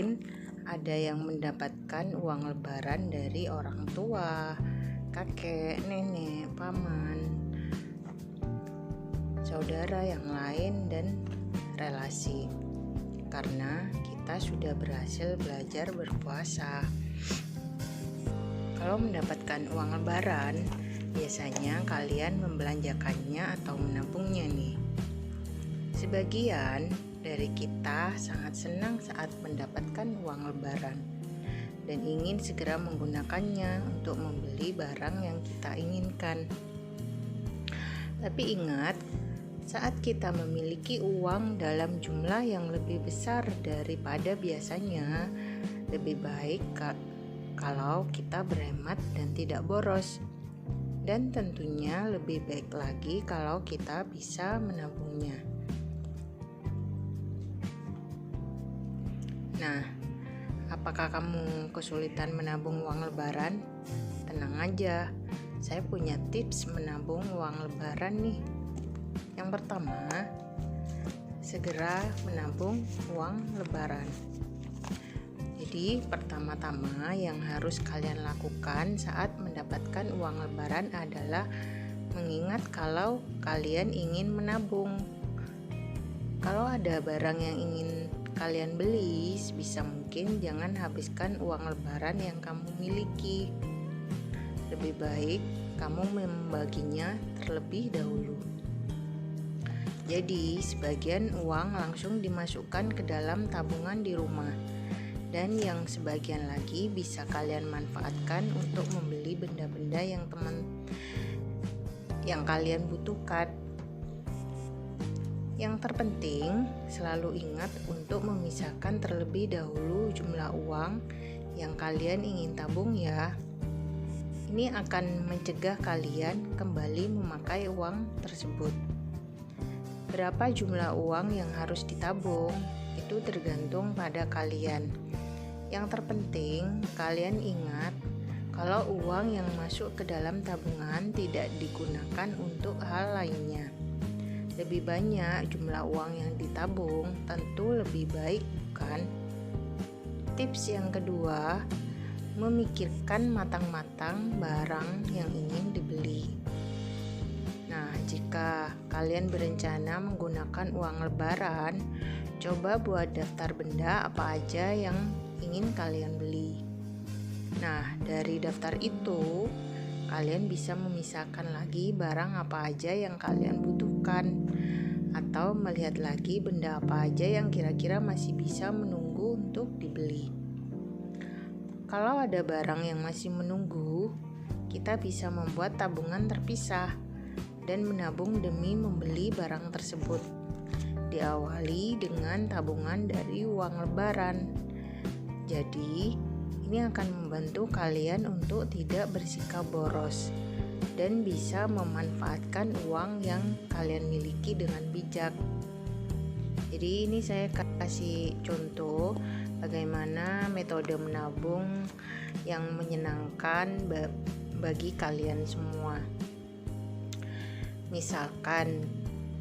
mungkin ada yang mendapatkan uang lebaran dari orang tua, kakek, nenek, paman, saudara yang lain, dan relasi. Karena kita sudah berhasil belajar berpuasa. Kalau mendapatkan uang lebaran, biasanya kalian membelanjakannya atau menabungnya nih. Sebagian dari kita sangat senang saat mendapatkan uang lebaran dan ingin segera menggunakannya untuk membeli barang yang kita inginkan. Tapi ingat, saat kita memiliki uang dalam jumlah yang lebih besar daripada biasanya, lebih baik kalau kita berhemat dan tidak boros. Dan tentunya lebih baik lagi kalau kita bisa menabungnya. Nah, apakah kamu kesulitan menabung uang lebaran? Tenang aja, saya punya tips menabung uang lebaran nih. Yang pertama, segera menabung uang lebaran. Jadi, pertama-tama yang harus kalian lakukan saat mendapatkan uang lebaran adalah mengingat kalau kalian ingin menabung. Kalau ada barang yang ingin kalian beli, sebisa mungkin jangan habiskan uang lebaran yang kamu miliki. Lebih baik kamu membaginya terlebih dahulu. Jadi, sebagian uang langsung dimasukkan ke dalam tabungan di rumah, dan yang sebagian lagi bisa kalian manfaatkan untuk membeli benda-benda yang kalian butuhkan. Yang terpenting, selalu ingat untuk memisahkan terlebih dahulu jumlah uang yang kalian ingin tabung ya. Ini akan mencegah kalian kembali memakai uang tersebut. Berapa jumlah uang yang harus ditabung? Itu tergantung pada kalian. Yang terpenting, kalian ingat kalau uang yang masuk ke dalam tabungan tidak digunakan untuk hal lainnya. Lebih banyak jumlah uang yang ditabung, tentu lebih baik, bukan? Tips yang kedua, memikirkan matang-matang barang yang ingin dibeli. Nah, jika kalian berencana menggunakan uang lebaran, coba buat daftar benda apa aja yang ingin kalian beli. Nah, dari daftar itu, kalian bisa memisahkan lagi barang apa aja yang kalian butuhkan, atau melihat lagi benda apa aja yang kira-kira masih bisa menunggu untuk dibeli. Kalau ada barang yang masih menunggu, kita bisa membuat tabungan terpisah dan menabung demi membeli barang tersebut. Diawali dengan tabungan dari uang lebaran. Jadi, ini akan membantu kalian untuk tidak bersikap boros dan bisa memanfaatkan uang yang kalian miliki dengan bijak. Jadi ini saya kasih contoh bagaimana metode menabung yang menyenangkan bagi kalian semua. Misalkan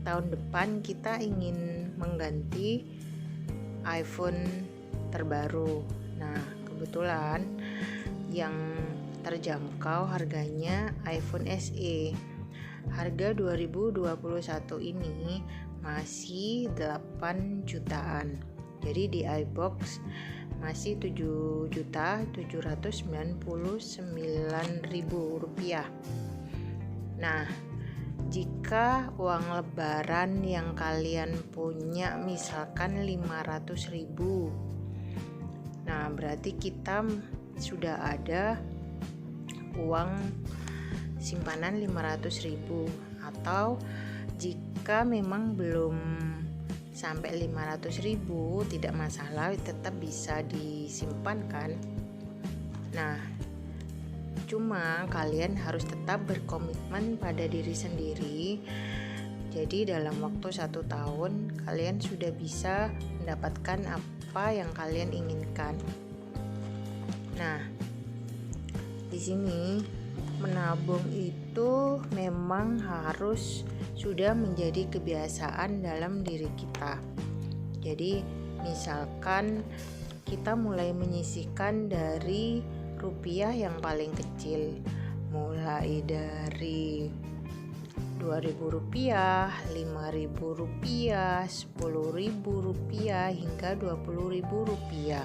tahun depan kita ingin mengganti iPhone terbaru. Nah, kebetulan yang terjangkau harganya iPhone SE. Harga 2021 ini masih 8 jutaan. Jadi di iBox masih 7.799.000 rupiah. Nah, jika uang lebaran yang kalian punya misalkan 500.000, nah berarti kita sudah ada uang simpanan 500.000. Atau jika memang belum sampai 500.000, tidak masalah, tetap bisa disimpan kan. Nah, cuma kalian harus tetap berkomitmen pada diri sendiri. Jadi dalam waktu 1 tahun kalian sudah bisa mendapatkan apa yang kalian inginkan. Nah, di sini menabung itu memang harus sudah menjadi kebiasaan dalam diri kita. Jadi misalkan kita mulai menyisihkan dari rupiah yang paling kecil, mulai dari Rp2.000, Rp5.000, Rp10.000 hingga Rp20.000.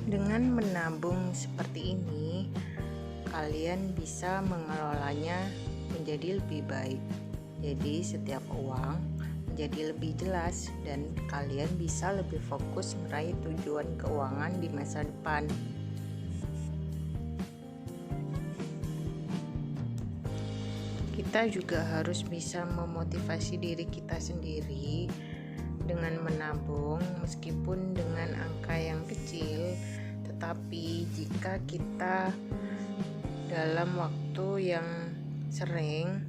Dengan menabung seperti ini, kalian bisa mengelolanya menjadi lebih baik. Jadi setiap uang menjadi lebih jelas dan kalian bisa lebih fokus meraih tujuan keuangan di masa depan. Kita juga harus bisa memotivasi diri kita sendiri dengan menabung meskipun dengan angka yang kecil, tetapi jika kita dalam waktu yang sering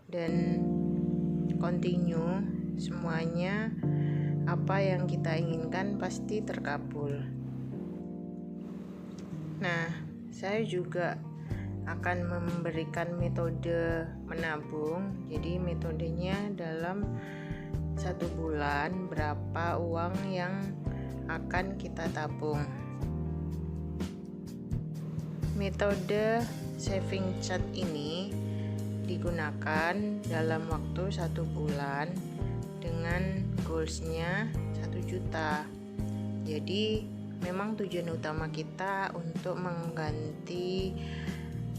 dan continue, semuanya apa yang kita inginkan pasti terkabul. Nah, saya juga akan memberikan metode menabung. Jadi metodenya dalam 1 bulan berapa uang yang akan kita tabung. Metode saving chart ini digunakan dalam waktu 1 bulan dengan goalsnya 1 juta. Jadi memang tujuan utama kita untuk mengganti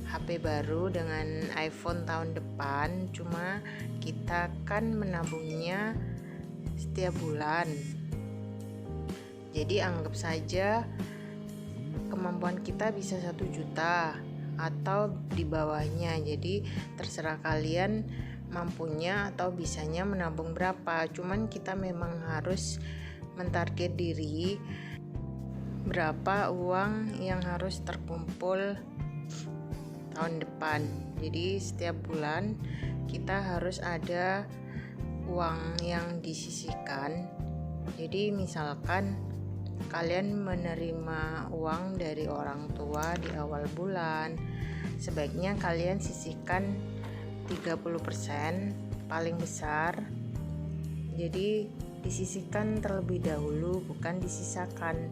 HP baru dengan iPhone tahun depan, cuma kita kan menabungnya setiap bulan. Jadi anggap saja kemampuan kita bisa 1 juta atau di bawahnya. Jadi terserah kalian mampunya atau bisanya menabung berapa. Cuman kita memang harus mentarget diri berapa uang yang harus terkumpul tahun depan. Jadi setiap bulan kita harus ada uang yang disisihkan. Jadi misalkan kalian menerima uang dari orang tua di awal bulan, sebaiknya kalian sisihkan 30% paling besar. Jadi disisihkan terlebih dahulu, bukan disisakan.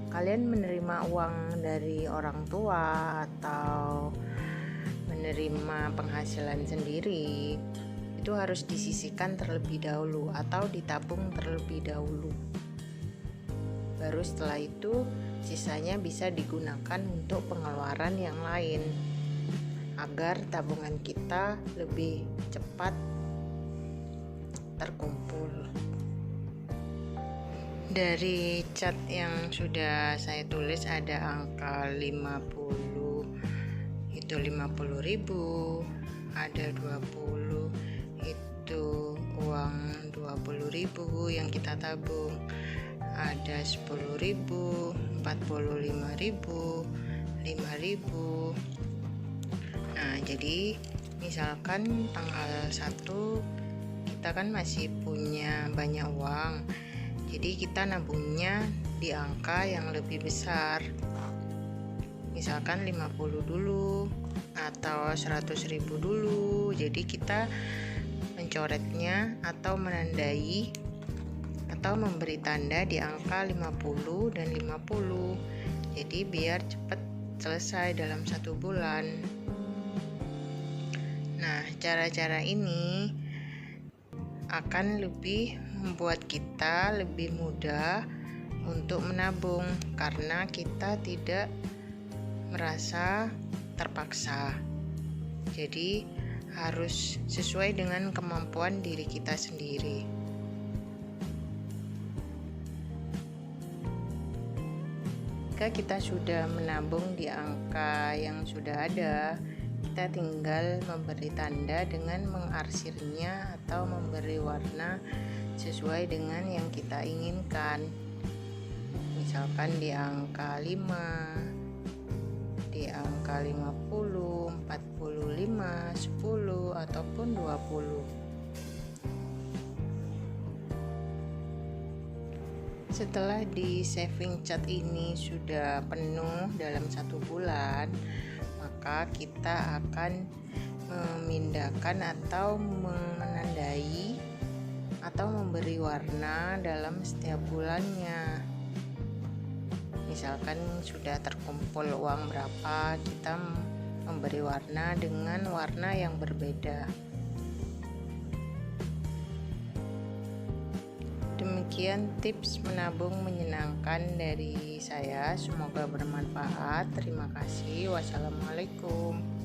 Kalian menerima uang dari orang tua atau menerima penghasilan sendiri, itu harus disisihkan terlebih dahulu atau ditabung terlebih dahulu. Baru setelah itu sisanya bisa digunakan untuk pengeluaran yang lain agar tabungan kita lebih cepat terkumpul. Dari chat yang sudah saya tulis ada angka 50, itu 50.000, ada 20, itu uang 20.000 yang kita tabung, ada 10.000, 45.000, 5.000. Nah, jadi misalkan tanggal 1 kita kan masih punya banyak uang, jadi kita nabungnya di angka yang lebih besar, misalkan 50 dulu atau 100.000 dulu. Jadi kita mencoretnya atau menandai atau memberi tanda di angka 50 dan 50. Jadi biar cepat selesai dalam 1 bulan. Nah, cara-cara ini akan lebih membuat kita lebih mudah untuk menabung karena kita tidak merasa terpaksa. Jadi harus sesuai dengan kemampuan diri kita sendiri. Jika kita sudah menabung di angka yang sudah ada, kita tinggal memberi tanda dengan mengarsirnya atau memberi warna sesuai dengan yang kita inginkan. Misalkan di angka 5, di angka 50, 45, 10 ataupun 20. Setelah di saving chart ini sudah penuh dalam 1 bulan, maka kita akan memindahkan atau menandai atau memberi warna dalam setiap bulannya. Misalkan sudah terkumpul uang berapa, kita memberi warna dengan warna yang berbeda. Demikian tips menabung menyenangkan dari saya, semoga bermanfaat. Terima kasih. Wassalamualaikum.